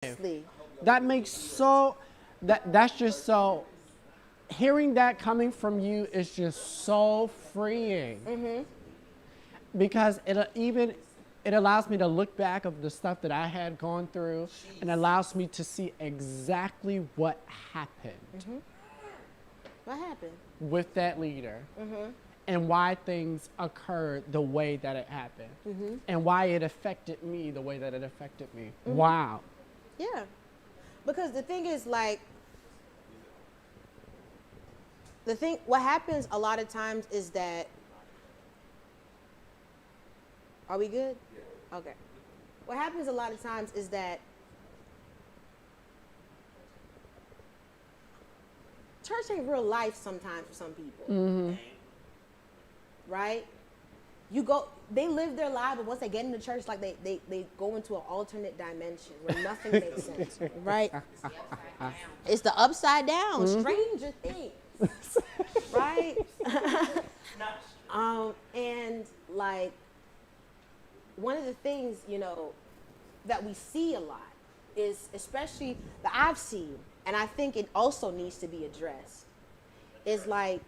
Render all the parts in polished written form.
Honestly. That makes so that's just so hearing that coming from you is just so freeing. Because it allows me to look back of the stuff that I had gone through and allows me to see exactly what happened What happened? with that leader and why things occurred the way that it happened and why it affected me the way that it affected me. Wow. Yeah. Because the thing is, like, what happens a lot of times is that, are we good? Yeah. Okay. What happens a lot of times is that church ain't real life sometimes for some people. Right? They live their life, but once they get into church, like they go into an alternate dimension where nothing makes sense, right? It's the upside down, stranger things, right? And like one of the things, that we see a lot is, especially that I've seen, and I think it also needs to be addressed, is like,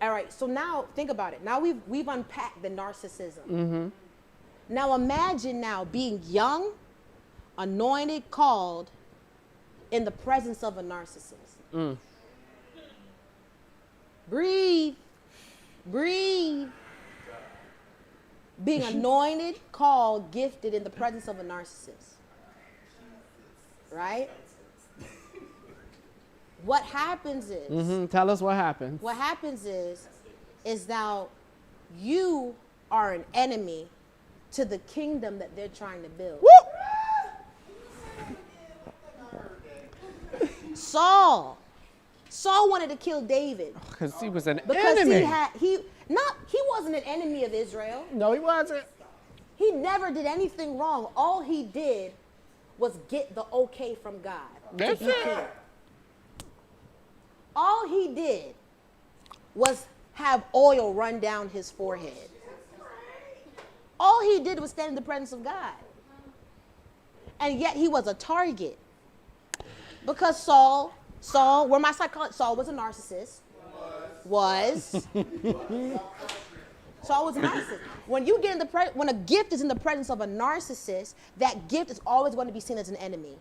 all right, so now think about it. Now we've unpacked the narcissism. Now imagine now being young, anointed, called, in the presence of a narcissist. Breathe. Being anointed, called, gifted in the presence of a narcissist. Right? What happens is, Tell us what happened. what happens is now you are an enemy to the kingdom that they're trying to build. Saul wanted to kill David Because he was an because enemy. he wasn't an enemy of Israel. No, he wasn't. He never did anything wrong. All he did was get the okay from God. That's to be it. king. All he did was have oil run down his forehead. All he did was stand in the presence of God. And yet he was a target. Because Saul, where my psychologist, Saul was a narcissist. Saul was a narcissist. When you get when a gift is in the presence of a narcissist, that gift is always going to be seen as an enemy.